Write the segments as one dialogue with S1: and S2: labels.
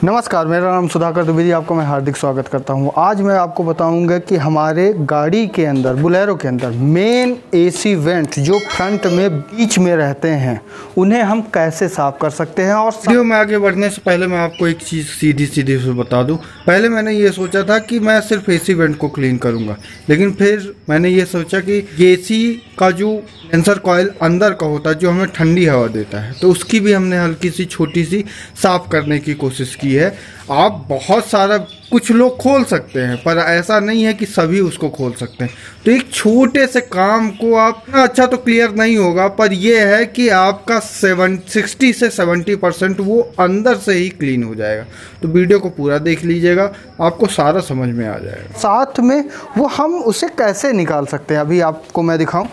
S1: नमस्कार, मेरा नाम सुधाकर द्विवेदी, आपको मैं हार्दिक स्वागत करता हूं। आज मैं आपको बताऊंगा कि हमारे गाड़ी के अंदर, बोलेरो के अंदर मेन एसी वेंट जो फ्रंट में बीच में रहते हैं उन्हें हम कैसे साफ़ कर सकते हैं। और वीडियो में आगे बढ़ने से पहले मैं आपको एक चीज़ सीधी से बता दूं। पहले मैंने ये सोचा था कि मैं सिर्फ एसी वेंट को क्लीन करूँगा, लेकिन फिर मैंने ये सोचा कि एसी का जो सेंसर कॉइल अंदर का होता है जो हमें ठंडी हवा देता है, तो उसकी भी हमने हल्की सी छोटी सी साफ़ करने की कोशिश की है। आप बहुत सारा कुछ लोग खोल सकते हैं, पर ऐसा नहीं है कि सभी उसको खोल सकते हैं। तो एक छोटे से काम को आप अच्छा तो क्लियर नहीं होगा, पर यह है कि आपका 60 से 70% वो अंदर से ही क्लीन हो जाएगा। तो वीडियो को पूरा देख लीजिएगा, आपको सारा समझ में आ जाएगा। साथ में वो हम उसे कैसे निकाल सकते हैं, अभी आपको मैं दिखाऊं।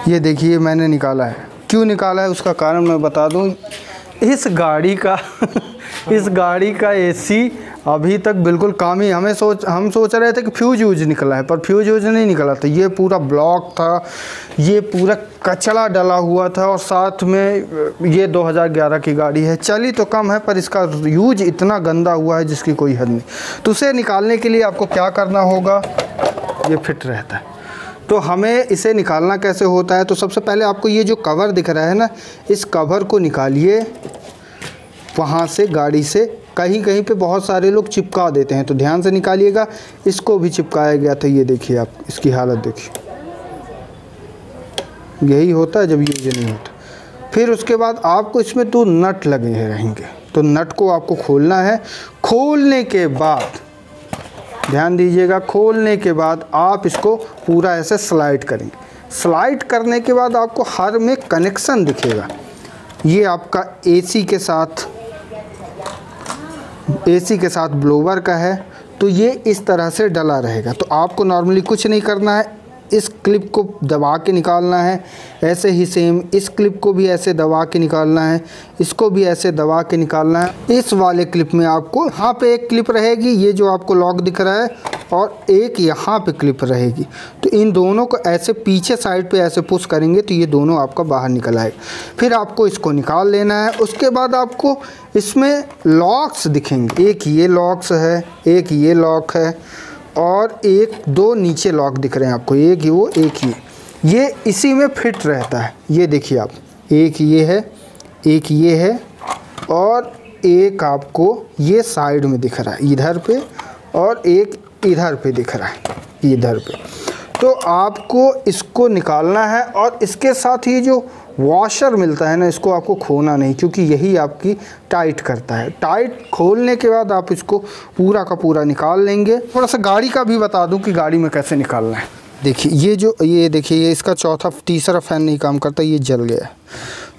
S1: ये देखिए मैंने निकाला है। क्यों निकाला है उसका कारण मैं बता दूं। इस गाड़ी का एसी अभी तक बिल्कुल काम ही, हम सोच रहे थे कि फ्यूज यूज निकला है, पर फ्यूज यूज नहीं निकला था। ये पूरा ब्लॉक था, ये पूरा कचरा डला हुआ था, और साथ में ये 2011 की गाड़ी है। चली तो कम है, पर इसका यूज इतना गंदा हुआ है जिसकी कोई हद नहीं। तो उसे निकालने के लिए आपको क्या करना होगा, ये फिट रहता है तो हमें इसे निकालना कैसे होता है। तो सबसे पहले आपको ये जो कवर दिख रहा है ना, इस कवर को निकालिए वहाँ से, गाड़ी से। कहीं कहीं पे बहुत सारे लोग चिपका देते हैं, तो ध्यान से निकालिएगा। इसको भी चिपकाया गया था, ये देखिए आप, इसकी हालत देखिए। यही होता है जब यूज नहीं होता। फिर उसके बाद आपको इसमें 2 नट लगे रहेंगे, तो नट को आपको खोलना है। खोलने के बाद ध्यान दीजिएगा, खोलने के बाद आप इसको पूरा ऐसे स्लाइड करेंगे। स्लाइड करने के बाद आपको हर में कनेक्शन दिखेगा। ये आपका एसी के साथ ब्लोवर का है, तो ये इस तरह से डला रहेगा। तो आपको नॉर्मली कुछ नहीं करना है, इस क्लिप को दबा के निकालना है। ऐसे ही सेम इस क्लिप को भी ऐसे दबा के निकालना है, इसको भी ऐसे दबा के निकालना है। इस वाले क्लिप में आपको यहाँ पे एक क्लिप रहेगी, ये जो आपको लॉक दिख रहा है, और एक यहाँ पे क्लिप रहेगी। तो इन दोनों को ऐसे पीछे साइड पे ऐसे पुश करेंगे तो ये दोनों आपका बाहर निकल आएगा। फिर आपको इसको निकाल लेना है। उसके बाद आपको इसमें लॉक्स दिखेंगे, एक ये लॉक्स है, एक ये लॉक है, और 1-2 नीचे लॉक दिख रहे हैं आपको, एक ही वो, एक ये इसी में फिट रहता है। ये देखिए आप, एक ये है, एक ये है, और एक आपको ये साइड में दिख रहा है इधर पे, और एक इधर पे दिख रहा है इधर पे। तो आपको इसको निकालना है, और इसके साथ ये जो वॉशर मिलता है ना, इसको आपको खोना नहीं, क्योंकि यही आपकी टाइट करता है। टाइट खोलने के बाद आप इसको पूरा का पूरा निकाल लेंगे। थोड़ा सा गाड़ी का भी बता दूं कि गाड़ी में कैसे निकालना है। देखिए ये देखिए, ये इसका तीसरा फैन नहीं काम करता, ये जल गया है।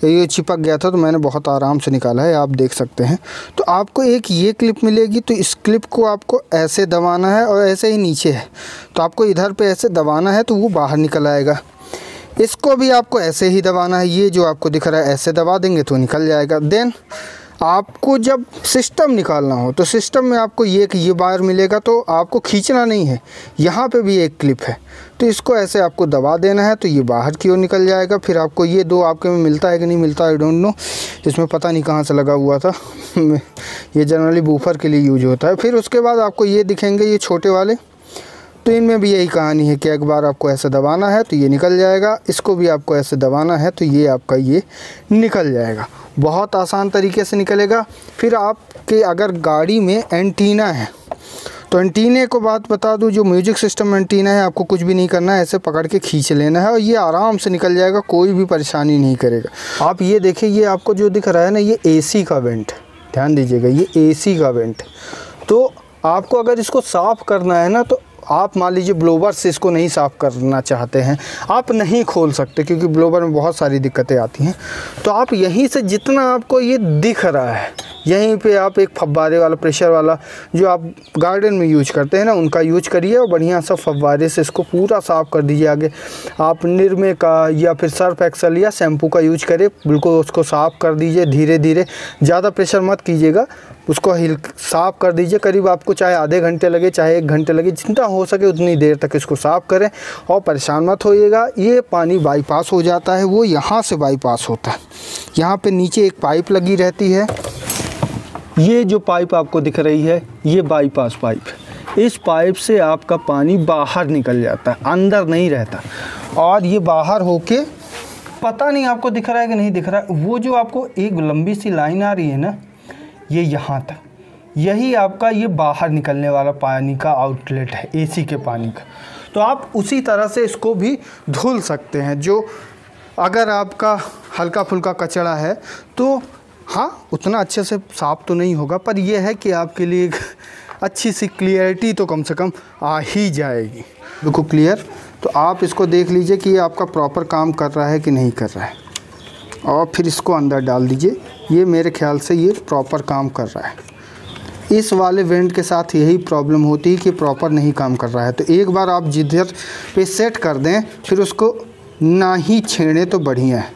S1: ये चिपक गया था, तो मैंने बहुत आराम से निकाला है, आप देख सकते हैं। तो आपको एक ये क्लिप मिलेगी, तो इस क्लिप को आपको ऐसे दबाना है, और ऐसे ही नीचे है तो आपको इधर पे ऐसे दबाना है, तो वो बाहर निकल आएगा। इसको भी आपको ऐसे ही दबाना है, ये जो आपको दिख रहा है ऐसे दबा देंगे तो निकल जाएगा। देन आपको जब सिस्टम निकालना हो, तो सिस्टम में आपको ये वायर मिलेगा, तो आपको खींचना नहीं है। यहाँ पे भी एक क्लिप है, तो इसको ऐसे आपको दबा देना है, तो ये बाहर की ओर निकल जाएगा। फिर आपको ये 2 आपके में मिलता है कि नहीं मिलता, आई डोंट नो, इसमें पता नहीं कहाँ से लगा हुआ था। ये जनरली बूफर के लिए यूज होता है। फिर उसके बाद आपको ये दिखेंगे, ये छोटे वाले, तो इनमें भी यही कहानी है कि एक बार आपको ऐसे दबाना है तो ये निकल जाएगा। इसको भी आपको ऐसे दबाना है तो ये आपका ये निकल जाएगा। बहुत आसान तरीके से निकलेगा। फिर आपके अगर गाड़ी में एंटीना है, तो एंटीने को बात बता दूं, जो म्यूजिक सिस्टम एंटीना है, आपको कुछ भी नहीं करना है, ऐसे पकड़ के खींच लेना है, और ये आराम से निकल जाएगा, कोई भी परेशानी नहीं करेगा। आप ये देखिए, ये आपको जो दिख रहा है ना, ये एसी का वेंट, ध्यान दीजिएगा, ये एसी का वेंट। तो आपको अगर इसको साफ़ करना है ना, तो आप मान लीजिए ब्लोवर से इसको नहीं साफ़ करना चाहते हैं, आप नहीं खोल सकते, क्योंकि ब्लोवर में बहुत सारी दिक्कतें आती हैं। तो आप यहीं से जितना आपको ये दिख रहा है, यहीं पे आप एक फव्वारे वाला, प्रेशर वाला जो आप गार्डन में यूज करते हैं ना, उनका यूज करिए, और बढ़िया सा फव्वारे से इसको पूरा साफ़ कर दीजिए। आगे आप निरमे का या फिर सर्फ एक्सल या शैम्पू का यूज करें, बिल्कुल उसको साफ़ कर दीजिए धीरे धीरे, ज़्यादा प्रेशर मत कीजिएगा, उसको साफ़ कर दीजिए। करीब आपको चाहे आधे घंटे लगे, चाहे 1 घंटे लगे, जितना हो सके उतनी देर तक इसको साफ़ करें, और परेशान मत होइएगा। ये पानी बाईपास हो जाता है, वो यहाँ से बाईपास होता है। यहाँ पे नीचे एक पाइप लगी रहती है, ये जो पाइप आपको दिख रही है ये बाईपास पाइप है। इस पाइप से आपका पानी बाहर निकल जाता है, अंदर नहीं रहता। और ये बाहर होके, पता नहीं आपको दिख रहा है कि नहीं दिख रहा है, वो जो आपको एक लंबी सी लाइन आ रही है ना, ये यहाँ तक, यही आपका ये बाहर निकलने वाला पानी का आउटलेट है, एसी के पानी का। तो आप उसी तरह से इसको भी धुल सकते हैं। जो अगर आपका हल्का फुल्का कचरा है तो हाँ, उतना अच्छे से साफ़ तो नहीं होगा, पर यह है कि आपके लिए एक अच्छी सी क्लियरिटी तो कम से कम आ ही जाएगी। बिल्कुल क्लियर। तो आप इसको देख लीजिए कि ये आपका प्रॉपर काम कर रहा है कि नहीं कर रहा है, और फिर इसको अंदर डाल दीजिए। ये मेरे ख्याल से ये प्रॉपर काम कर रहा है। इस वाले वेंट के साथ यही प्रॉब्लम होती है कि प्रॉपर नहीं काम कर रहा है। तो एक बार आप जिधर पे सेट कर दें, फिर उसको ना ही छेड़ें तो बढ़िया है,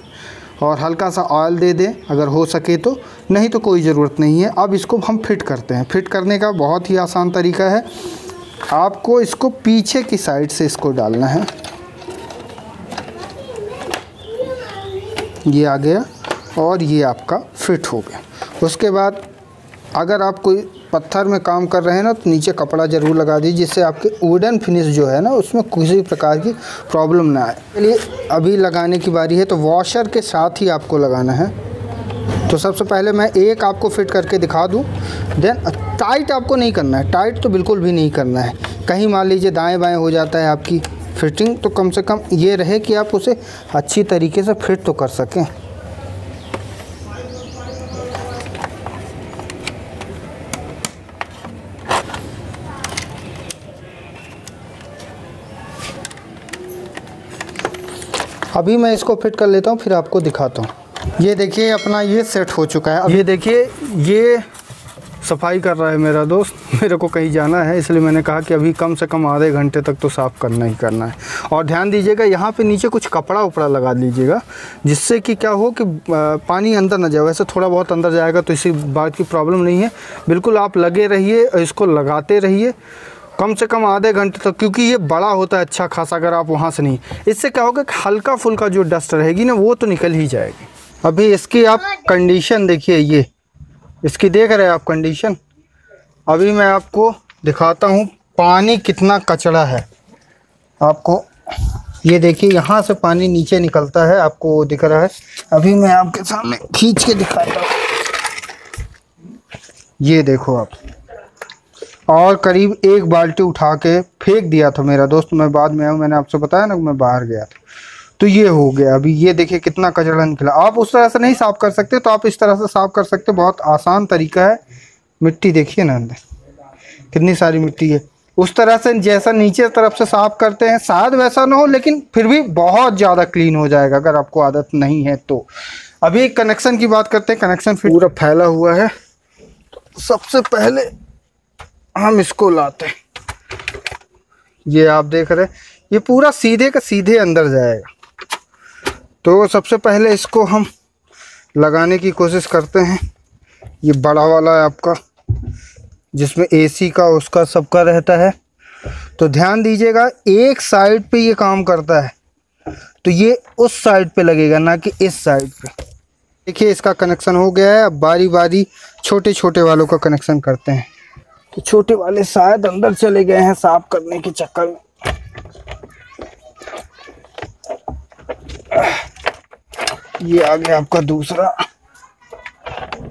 S1: और हल्का सा ऑयल दे दें अगर हो सके तो, नहीं तो कोई ज़रूरत नहीं है। अब इसको हम फिट करते हैं। फिट करने का बहुत ही आसान तरीका है। आपको इसको पीछे की साइड से इसको डालना है। ये आ गया और ये आपका फिट हो गया। उसके बाद अगर आप कोई पत्थर में काम कर रहे हैं ना, तो नीचे कपड़ा ज़रूर लगा दीजिए, जिससे आपके वुडन फिनिश जो है ना, उसमें किसी प्रकार की प्रॉब्लम ना आए। चलिए अभी लगाने की बारी है, तो वॉशर के साथ ही आपको लगाना है। तो सबसे पहले मैं एक आपको फिट करके दिखा दूं, देन टाइट आपको नहीं करना है, टाइट तो बिल्कुल भी नहीं करना है। कहीं मान लीजिए दाएँ बाएँ हो जाता है आपकी फिटिंग, तो कम से कम ये रहे कि आप उसे अच्छी तरीके से फिट तो कर सकें। अभी मैं इसको फिट कर लेता हूँ, फिर आपको दिखाता हूँ। ये देखिए अपना ये सेट हो चुका है। अब ये देखिए ये सफाई कर रहा है मेरा दोस्त। मेरे को कहीं जाना है, इसलिए मैंने कहा कि अभी कम से कम आधे घंटे तक तो साफ़ करना ही करना है। और ध्यान दीजिएगा यहाँ पे नीचे कुछ कपड़ा उपड़ा लगा लीजिएगा, जिससे कि क्या हो कि पानी अंदर ना जाए। वैसे थोड़ा बहुत अंदर जाएगा तो इसी बात की प्रॉब्लम नहीं है। बिल्कुल आप लगे रहिए, इसको लगाते रहिए कम से कम आधे घंटे तक, क्योंकि ये बड़ा होता है अच्छा खासा। अगर आप वहाँ से नहीं, इससे क्या होगा कि हल्का फुल्का जो डस्ट रहेगी ना, वो तो निकल ही जाएगी। अभी इसकी आप कंडीशन देखिए, ये इसकी देख रहे हैं आप कंडीशन। अभी मैं आपको दिखाता हूँ पानी कितना कचरा है। आपको ये देखिए यहाँ से पानी नीचे निकलता है, आपको वो दिख रहा है। अभी मैं आपके सामने खींच के दिखाता हूँ। ये देखो आप, और करीब एक बाल्टी उठा के फेंक दिया था मेरा दोस्त। मैं बाद में आया, मैंने आपसे बताया ना मैं बाहर गया था। तो ये हो गया। अभी ये देखिए कितना कचरा निकला। आप उस तरह से नहीं साफ़ कर सकते तो आप इस तरह से साफ़ कर सकते, बहुत आसान तरीका है। मिट्टी देखिए ना अंदर कितनी सारी मिट्टी है। उस तरह से जैसा नीचे तरफ से साफ़ करते हैं, शायद वैसा ना हो, लेकिन फिर भी बहुत ज़्यादा क्लीन हो जाएगा अगर आपको आदत नहीं है तो। अभी कनेक्शन की बात करते हैं। कनेक्शन पूरा फैला हुआ है। तो सबसे पहले हम इसको लाते हैं। ये आप देख रहे हैं, ये पूरा सीधे का सीधे अंदर जाएगा। तो सबसे पहले इसको हम लगाने की कोशिश करते हैं। ये बड़ा वाला है आपका, जिसमें एसी का उसका सबका रहता है। तो ध्यान दीजिएगा, एक साइड पे ये काम करता है, तो ये उस साइड पे लगेगा, ना कि इस साइड पे। देखिए इसका कनेक्शन हो गया है। अब बारी बारी छोटे छोटे वालों का कनेक्शन करते हैं। तो छोटे वाले शायद अंदर चले गए हैं साफ करने के चक्कर में। ये आ गया आपका दूसरा,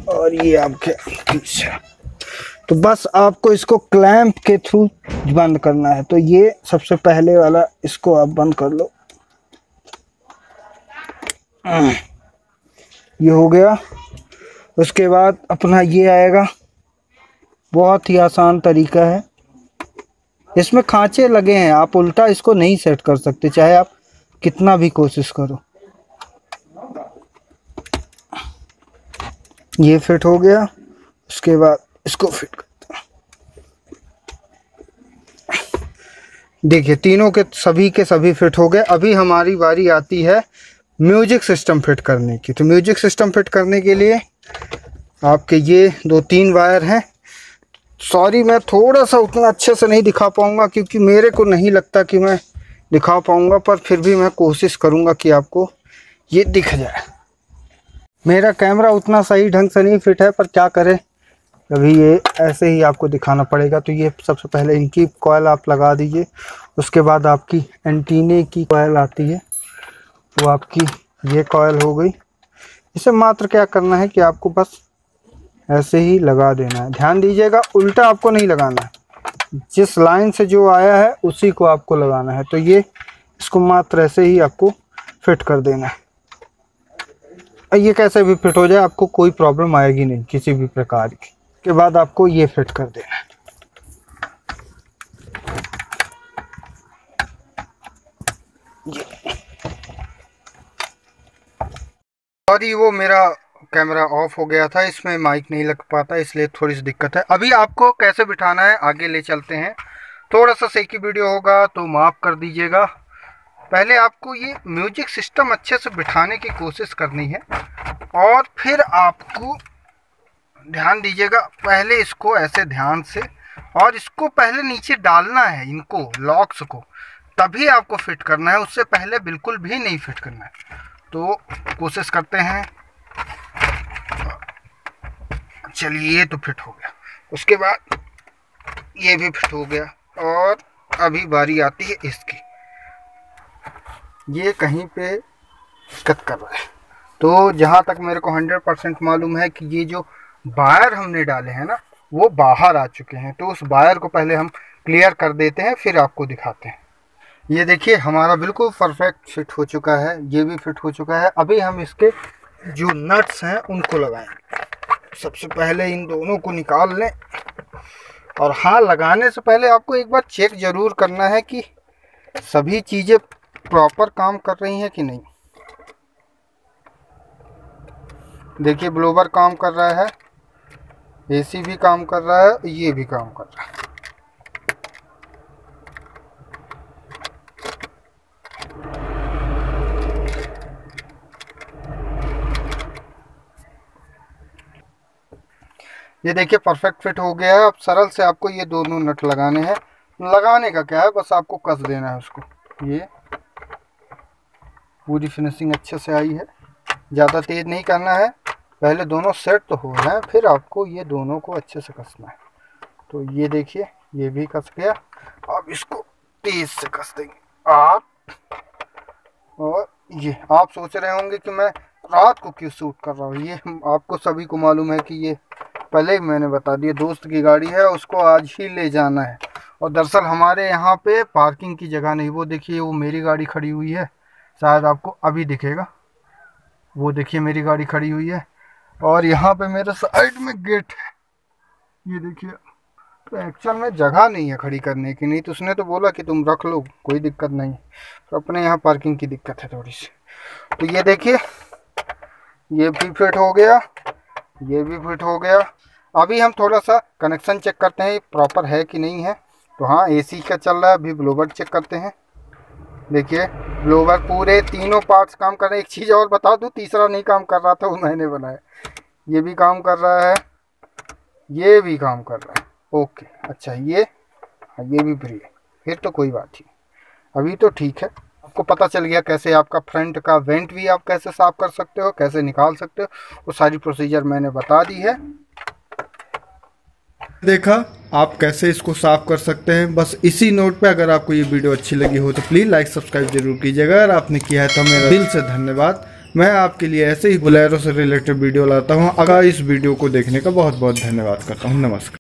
S1: और ये आपके तीसरा। तो बस आपको इसको क्लैंप के थ्रू बंद करना है। तो ये सबसे पहले वाला, इसको आप बंद कर लो। ये हो गया। उसके बाद अपना ये आएगा। बहुत ही आसान तरीका है। इसमें खांचे लगे हैं, आप उल्टा इसको नहीं सेट कर सकते, चाहे आप कितना भी कोशिश करो। ये फिट हो गया। उसके बाद इसको फिट करते हैं। देखिए तीनों के सभी फिट हो गए। अभी हमारी बारी आती है म्यूजिक सिस्टम फिट करने की। तो म्यूजिक सिस्टम फिट करने के लिए आपके ये 2-3 वायर हैं। सॉरी मैं थोड़ा सा उतना अच्छे से नहीं दिखा पाऊँगा, क्योंकि मेरे को नहीं लगता कि मैं दिखा पाऊँगा, पर फिर भी मैं कोशिश करूँगा कि आपको ये दिख जाए। मेरा कैमरा उतना सही ढंग से नहीं फिट है, पर क्या करें, अभी ये ऐसे ही आपको दिखाना पड़ेगा। तो ये सबसे पहले इनकी कॉयल आप लगा दीजिए, उसके बाद आपकी एंटीने की कॉयल आती है, वो आपकी ये कॉयल हो गई। इसे मात्र क्या करना है कि आपको बस ऐसे ही लगा देना है। ध्यान दीजिएगा, उल्टा आपको नहीं लगाना है, जिस लाइन से जो आया है उसी को आपको लगाना है। तो ये इसको मात्र ऐसे ही आपको फिट कर देना है। ये कैसे भी फिट हो जाए, आपको कोई प्रॉब्लम आएगी नहीं किसी भी प्रकार की। के बाद आपको ये फिट कर देना है। सॉरी, वो मेरा कैमरा ऑफ हो गया था, इसमें माइक नहीं लग पाता, इसलिए थोड़ी सी दिक्कत है। अभी आपको कैसे बिठाना है आगे ले चलते हैं। थोड़ा सा सेकी वीडियो होगा तो माफ़ कर दीजिएगा। पहले आपको ये म्यूजिक सिस्टम अच्छे से बिठाने की कोशिश करनी है, और फिर आपको ध्यान दीजिएगा, पहले इसको ऐसे ध्यान से, और इसको पहले नीचे डालना है, इनको लॉक्स को, तभी आपको फिट करना है, उससे पहले बिल्कुल भी नहीं फिट करना है। तो कोशिश करते हैं। चलिए, ये तो फिट हो गया, उसके बाद ये भी फिट हो गया, और अभी बारी आती है इसकी। ये कहीं पे दिक्कत कर रहा है, तो जहाँ तक मेरे को 100% मालूम है कि ये जो वायर हमने डाले हैं ना, वो बाहर आ चुके हैं। तो उस वायर को पहले हम क्लियर कर देते हैं, फिर आपको दिखाते हैं। ये देखिए, हमारा बिल्कुल परफेक्ट फिट हो चुका है, ये भी फिट हो चुका है। अभी हम इसके जो नट्स हैं उनको लगाएंगे। सबसे पहले इन दोनों को निकाल लें, और हाँ, लगाने से पहले आपको एक बार चेक ज़रूर करना है कि सभी चीज़ें प्रॉपर काम कर रही हैं कि नहीं। देखिए, ब्लोवर काम कर रहा है, एसी भी काम कर रहा है, ये भी काम कर रहा है। ये देखिए, परफेक्ट फिट हो गया है। अब सरल से आपको ये दोनों नट लगाने हैं। लगाने का क्या है, बस आपको कस देना है उसको। ये पूरी फिनिशिंग अच्छे से आई है, ज़्यादा तेज़ नहीं करना है, पहले दोनों सेट तो हो रहे हैं, फिर आपको ये दोनों को अच्छे से कसना है। तो ये देखिए, ये भी कस गया। अब इसको तेज़ से कस देंगे आप। और ये आप सोच रहे होंगे कि मैं रात को क्यों शूट कर रहा हूँ, ये आपको सभी को मालूम है कि ये पहले ही मैंने बता दिया, दोस्त की गाड़ी है, उसको आज ही ले जाना है। और दरअसल हमारे यहाँ पे पार्किंग की जगह नहीं। वो देखिए, वो मेरी गाड़ी खड़ी हुई है, शायद आपको अभी दिखेगा। वो देखिए, मेरी गाड़ी खड़ी हुई है, और यहाँ पे मेरे साइड में गेट है, ये देखिए। तो एक्चुअल में जगह नहीं है खड़ी करने की, नहीं तो उसने तो बोला कि तुम रख लो, कोई दिक्कत नहीं। तो अपने यहाँ पार्किंग की दिक्कत है थोड़ी सी। तो ये देखिए, ये भी फिट हो गया, ये भी फिट हो गया। अभी हम थोड़ा सा कनेक्शन चेक करते हैं प्रॉपर है कि नहीं है। तो हाँ, एसी का चल रहा है। अभी ब्लोवर चेक करते हैं। देखिए, ब्लोवर पूरे तीनों पार्ट्स काम कर रहे हैं। एक चीज़ और बता दूं, तीसरा नहीं काम कर रहा था, वो मैंने बनाया। ये भी काम कर रहा है, ये भी काम कर रहा है। ओके, अच्छा, ये भी फ्री है, फिर तो कोई बात ही। अभी तो ठीक है। आपको पता चल गया कैसे आपका फ्रंट का वेंट भी आप कैसे साफ़ कर सकते हो, कैसे निकाल सकते हो, वो सारी प्रोसीजर मैंने बता दी है। देखा आप कैसे इसको साफ़ कर सकते हैं। बस इसी नोट पे अगर आपको ये वीडियो अच्छी लगी हो तो प्लीज़ लाइक सब्सक्राइब जरूर कीजिएगा। अगर आपने किया है तो मेरा दिल से धन्यवाद। मैं आपके लिए ऐसे ही बोलेरो से रिलेटेड वीडियो लाता हूँ। अगर इस वीडियो को देखने का बहुत बहुत धन्यवाद करता हूँ। नमस्कार।